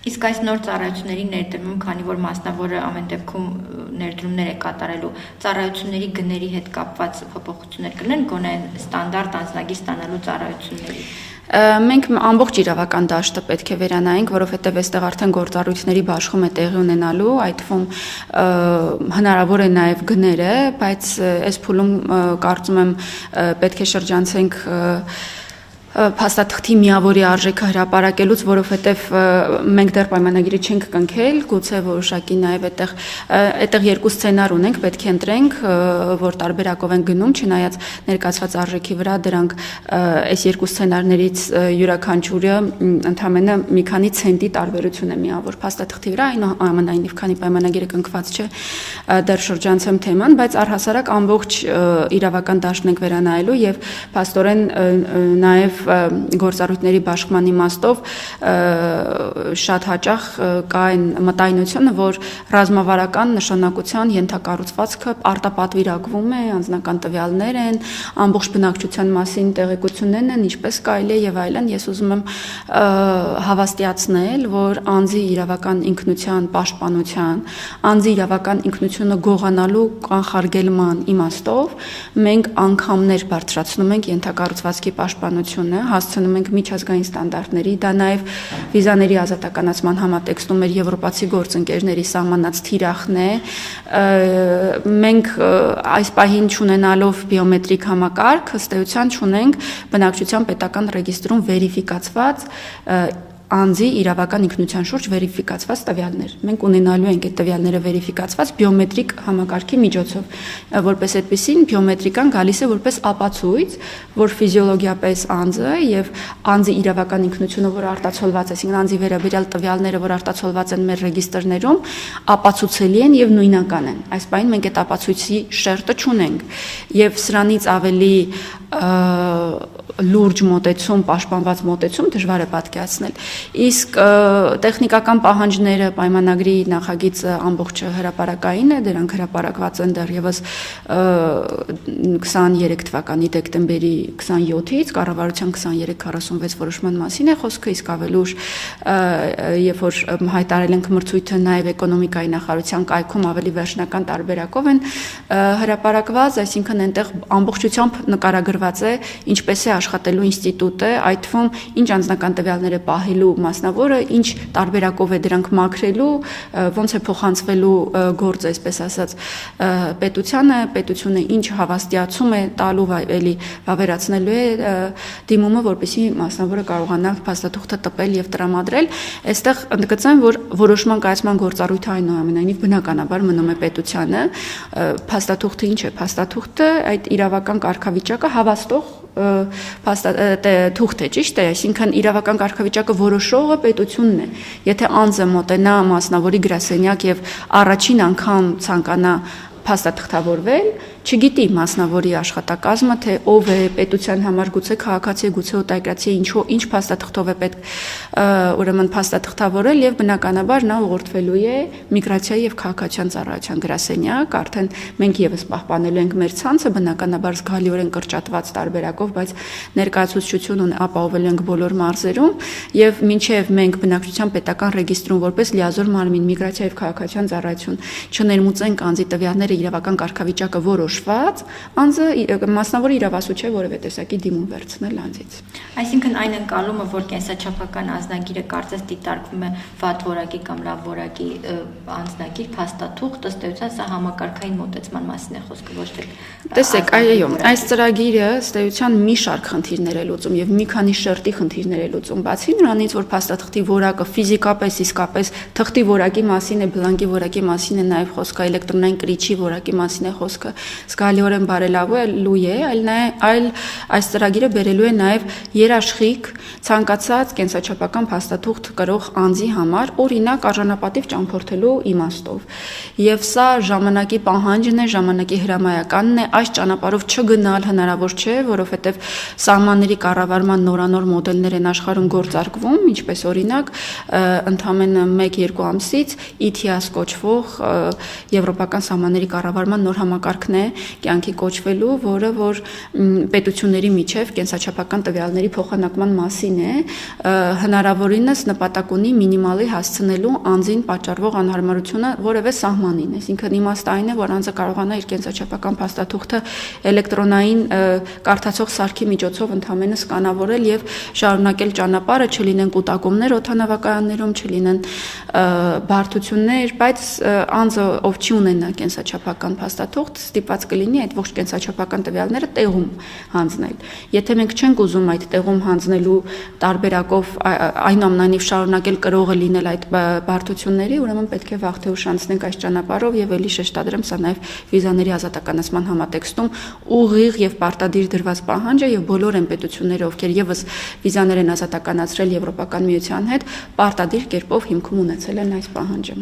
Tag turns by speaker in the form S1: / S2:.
S1: Իսկ այս նոր ծառայությունների ներդրում, քանի որ մասնավորը ամեն դեպքում ներդրումներ է կատարելու, ծառայությունների գների հետ կապված փոփոխություններ կլինեն գոնե ստանդարտ անձնագիր ստանալու ծառայությունների։
S2: Մենք ամբողջ իրավական դաշտը պետք է վերանայենք, որովհետև այստեղ արդեն գործառույթների բաշխում է տեղի ունենալու, այդ թվում հնարավոր է նաև գները, բայց այս փուլում կարծում եմ պետք է շրջանցենք փաստաթղթի միավորի արժեքը հրապարակելուց, որովհետև մենք դեռ պայմանագիրը չենք կնքել, գուցե որոշակի նաև այդտեղ երկու սցենար ունենք, պետք է ընտրենք, որ տարբերակով են գնում, չնայած ներկայացված արժեքի վրա դրանք այս երկու սցենարներից յուրաքանչյուրը ընդամենը մի քանի ցենտի տարբերություն է միավոր փաստաթղթի վրա, այնուամենայնիվ քանի պայմանագիրը կնքված չէ, դեռ շրջանցեմ թեման, բայց առհասարակ ամբողջ իրավական դաշտն ենք վերանայելու եւ փաստորեն նաև գործառույթների բաշխման իմաստով շատ հաճախ կա այն մտայնությունը, որ ռազմավարական նշանակության ենթակառուցվածքը արտապատվիրակվում է, անձնական տվյալներ են, ամբողջ բնակչության մասին տեղեկություններն են, ինչպես կարելի է եւ այլն, ես ուզում եմ հավաստիացնել, որ անձի իրավական ինքնության պաշտպանության, անձի իրավական ինքնությունը գողանալու կանխարգելման իմաստով մենք անգամներ բարձրացնում ենք ենթակառուցվածքի պաշտպանությունը, հասցնում ենք միջազգային ստանդարտների, դա նաև վիզաների ազատականացման համատեքստում մեր եվրոպացի գործընկերների սահմանած թիրախն է, մենք այս պահին չունենալով բիոմետրիկ համակարգ, ըստ էության չունենք բնակչության պետական ռեգիստրում վերիֆիկացված անձի իրավական ինքնության շուրջ վերիֆիկացված տվյալներ։ Մենք ունենալու ենք այդ տվյալները վերիֆիկացված բիոմետրիկ համակարգի միջոցով, որպես այդպեսին բիոմետրիկան գալիս է որպես ապացույց, որ ֆիզիոլոգիապես անձը եւ անձի իրավական ինքնությունը, որ արտացոլված է, այսինքն անձի վերաբերյալ տվյալները, որ արտացոլված են մեր ռեգիստրներում, ապացուցելի են եւ նույնական են։ Այս պահին մենք այդ ապացույցի շերտը չունենք եւ սրանից ավելի լուրջ մոտեցում, պաշտպանված մոտեցում դժվար է պատկերացնել։ Իսկ տեխնիկական պահանջները պայմանագրի նախագիծը ամբողջը հրապարակային է, դրանք հրապարակված են դեռևս 23 թվականի դեկտեմբերի 27-ից, կառավարության 2346 որոշման մասին է խոսքը, իսկ ավելուր երբ որ հայտարարել ենք մրցույթը նաև էկոնոմիկայի նախարարության կայքում ավելի վերջնական տարբերակով են հրապարակված, այսինքն այնտեղ ամբողջությամբ նկարագրված է ինչպես է աշխատելու ինստիտուտը, այդ թվում ինչ անձնական տվյալներ է պահելու մասնավորը, ինչ տարբերակով է դրանք մաքրելու, ոնց է փոխանցվելու գործը, այսպես ասած, պետությունը ինչ հավաստիացում է տալու, էլի վավերացնելու է դիմումը, որպեսզի մասնավորը կարողանա փաստաթուղթը տպել եւ տրամադրել։ Այստեղ ընդգծեմ, որ որոշման կայացման գործառույթը այնուամենայնիվ բնականաբար մնում է պետությանը։ Փաստաթուղթը ինչ է փաստաթուղթը, այդ իրավական կարգավիճակը հավաստող թուղթ է, ճիշտ է, այսինքն իրավական կարգավիճակը որոշողը պետությունն է։ Եթե անձը մոտենա մասնավորի գրասենյակ եւ առաջին անգամ ցանկանա փաստաթղթավորվել, չգիտի մասնավորի աշխատակազմը, թե ով է պետության համար, գուցե քաղաքացի է, գուցե օտարերկրացի է, ինչ փաստաթղթով է պետք ուրեմն փաստաթղթավորել եւ բնականաբար նա ուղղորդվելու է միգրացիայի եւ քաղաքացիական ծառայության գրասենյակ, արդեն մենք եւս պահպանելու ենք մեր ցանցը, բնականաբար զգալիորեն կրճատված տարբերակով, բայց ներկայացուցչություն ապահովելու ենք բոլոր մարզերում եւ մինչեւ մենք բնակչության պետական ռեգիստրում որպես լիազոր մարմին միգրացիա եւ քաղաքացիական ծառայություն չներմուծենք անձի տվյալները իրավական կարգավիճակը որոշված, անձը մասնավորի իրավասու չէ որևէ տեսակի դիմում վերցնել անձից։
S1: Այսինքն այն ընկալումը, որ կենսաչափական անձնագիրը կարծես դիտարկվում է վատ որակի կամ լավ որակի անձնագիր, փաստաթուղթ, ըստ էության սա համակարգային մոտեցման մասին է խոսքը, ոչ թե։
S2: Տեսեք, այո, այս ծրագիրը ըստ էության մի շարք խնդիրներ է լուծում եւ մի քանի շերտի խնդիրներ է լուծում, բացի նրանից, որ փաստաթղթի որակը ֆիզիկապես իսկապես թղթի որակի մասին է, բլանկի որակի մասին է նաեւ խոսքը, էլեկտրոնային կրիչի որակի մասին է խոսքը, զգալիորեն բարելավելու է, այլ այս ծրագիրը բերելու է նաեւ երաշխիք ցանկացած կենսաչափական փաստաթուղթ կրող անձի համար, օրինակ արժանապատիվ ճամփորդելու իմաստով։ Եվ սա ժամանակի պահանջն է, ժամանակի հրամայականն է, այս ճանապարհով չգնալ հնարավոր չէ, որովհետև սահմանների կառավարման նորանոր մոդելներ են աշխարհում գործարկվում, ինչպես օրինակ ընդամենը 1-2 ամսից ETIAS կոչվող եվրոպական սահմանների կառավարման նոր համակարգն է կյանքի կոչվելու, որը որ պետությունների միջև կենսաչափական տվյալների փոխանակման մասին է, հնարավորինս նպատակ ունի մինիմալի հասցնելու անձին պատճառվող անհարմարությունը որևէ սահմանին, այսինքն իմաստը այն է, որ անձը կարողանա իր կենսաչափական փաստաթուղթը էլեկտրոնային կարդացող սարքի միջոցով ընդհանրապես սկանավորել եւ շարունակել ճանապարհը, չլինեն կուտակումներ օդանավակայաններում, չլինեն բարդություններ, բայց անձը ով չի ունենա կենսաչափական փաստաթուղթ, ստիպված կլինի այդ ողջ կենսաչափական տվյալները տեղում հանձնել։ Եթե մենք չենք ուզում այդ տեղում հանձնելու տարբերակով այնուամենայնիվ շարունակել կրողը լինել այդ բարդությունների, ուրեմն պետք է վաղ թե ուշ անցնենք այս ճանապարհով եւ ելի շեշտադրեմ, սա նաեւ վիզաների ազատականացման համատեքստում ուղիղ եւ պարտադիր դրված պահանջ է եւ բոլոր այն պետությունները, ովքեր եւս վիզաներ են ազատականացրել Եվրոպական միության հետ, պարտադիր կերպով հիմքում ունեցել են այս պահանջը։